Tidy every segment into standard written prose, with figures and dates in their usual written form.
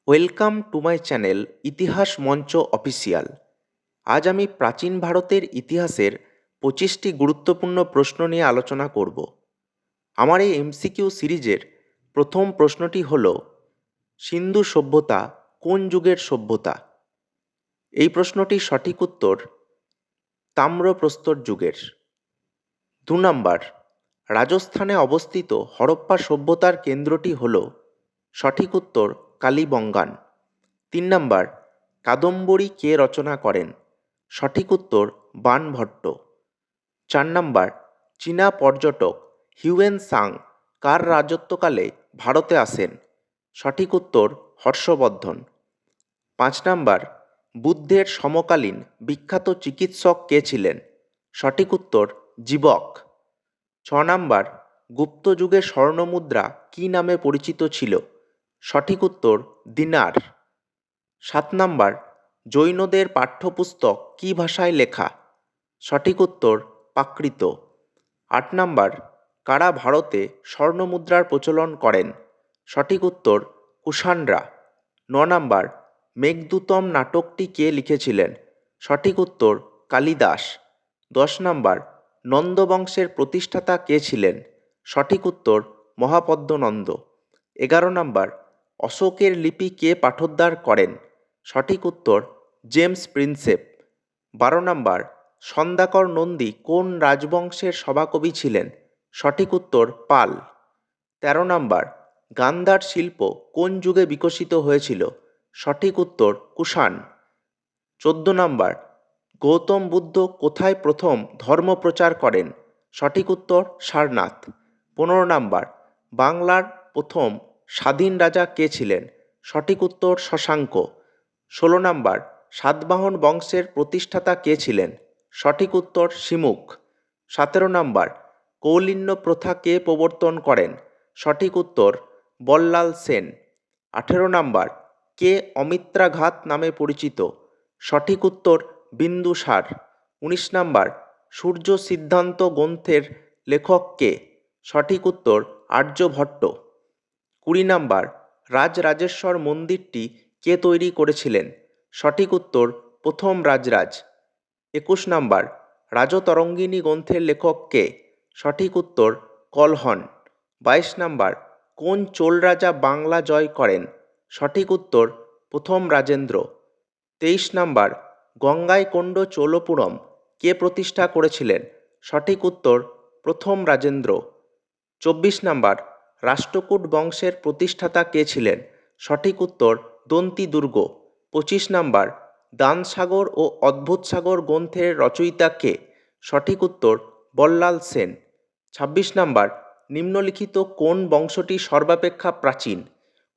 Welcome to my channel ইতিহাস মঞ্চ official. আজ আমি প্রাচীন ভারতের ইতিহাসের 25টি গুরুত্বপূর্ণ প্রশ্ন নিয়ে আলোচনা করব। আমার এই এমসিকিউ সিরিজের প্রথম প্রশ্নটি হল, সিন্ধু সভ্যতা কোন যুগের সভ্যতা? এই প্রশ্নটির সঠিক উত্তর তাম্রপ্রস্তর যুগের। 2 নম্বর, রাজস্থানে অবস্থিত হরপ্পা সভ্যতার কেন্দ্রটি হল? সঠিক উত্তর কালীবঙ্গান। 3 নম্বর, কাদম্বরী কে রচনা করেন? সঠিক উত্তর বাণভট্ট। 4 নম্বর, চীনা পর্যটক হিউয়েন সাং কার রাজত্বকালে ভারতে আসেন? সঠিক উত্তর হর্ষবর্ধন। 5 নম্বর, বুদ্ধের সমকালীন বিখ্যাত চিকিৎসক কে ছিলেন? সঠিক উত্তর জীবক। 6 নম্বর, গুপ্ত যুগের স্বর্ণমুদ্রা কী নামে পরিচিত ছিল? সঠিক উত্তর দিনার। 7 নম্বর, জৈনদের পাঠ্যপুস্তক কী ভাষায় লেখা? সঠিক উত্তর প্রাকৃত। 8 নম্বর, কারা ভারতে স্বর্ণমুদ্রার প্রচলন করেন? সঠিক উত্তর কুষাণরা। 9 নম্বর, মেঘদূতম নাটকটি কে লিখেছিলেন? সঠিক উত্তর কালিদাস। 10 নম্বর, নন্দবংশের প্রতিষ্ঠাতা কে ছিলেন? সঠিক উত্তর মহাপদ্মনন্দ। 11 নম্বর, অশোকের লিপি কে পাঠোদ্ধার করেন? সঠিক উত্তর জেমস প্রিন্সেপ। 12 নম্বর, সন্ধ্যাকর নন্দী কোন রাজবংশের সভাকবি ছিলেন? সঠিক উত্তর পাল। 13 নম্বর, গান্ধার শিল্প কোন যুগে বিকশিত হয়েছিল? সঠিক উত্তর কুষাণ। 14 নম্বর, গৌতম বুদ্ধ কোথায় প্রথম ধর্ম প্রচার করেন? সঠিক উত্তর সারনাথ। 15 নম্বর, বাংলার প্রথম স্বাধীন রাজা কে ছিলেন? সঠিক উত্তর শশাঙ্ক। 16 নম্বর, সাতবাহন বংশের প্রতিষ্ঠাতা কে ছিলেন? সঠিক উত্তর শিমুখ। 17 নম্বর, কৌলিন্য প্রথা কে প্রবর্তন করেন? সঠিক উত্তর বল্লাল সেন। 18 নম্বর, কে অমিত্রাঘাত নামে পরিচিত? সঠিক উত্তর বিন্দুসার। 19 নম্বর, সূর্য সিদ্ধান্ত গ্রন্থের লেখক কে? সঠিক উত্তর আর্যভট্ট। 20 নম্বর, রাজরাজেশ্বর মন্দিরটি কে তৈরি করেছিলেন? সঠিক উত্তর প্রথম রাজরাজ। 21 নম্বর, রাজতরঙ্গিনী গ্রন্থের লেখক কে? সঠিক উত্তর কলহন। 22 নম্বর, কোন চোল রাজা বাংলা জয় করেন? সঠিক উত্তর প্রথম রাজেন্দ্র। 23 নম্বর, গঙ্গাইকোন্ড চোলপুরম কে প্রতিষ্ঠা করেছিলেন? সঠিক উত্তর প্রথম রাজেন্দ্র। 24 নম্বর, রাষ্ট্রকূট বংশের প্রতিষ্ঠাতা কে ছিলেন? সঠিক উত্তর দন্তি দুর্গ। 25 নম্বর, দানসাগর ও অদ্ভুতসাগর গ্রন্থের রচয়িতা কে? সঠিক উত্তর বল্লাল সেন। 26 নম্বর, নিম্নলিখিত কোন বংশটি সর্বাপেক্ষা প্রাচীন?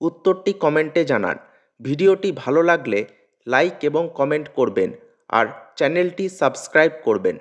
উত্তরটি কমেন্টে জানান। ভিডিওটি ভালো লাগলে লাইক এবং কমেন্ট করবেন আর চ্যানেলটি সাবস্ক্রাইব করবেন।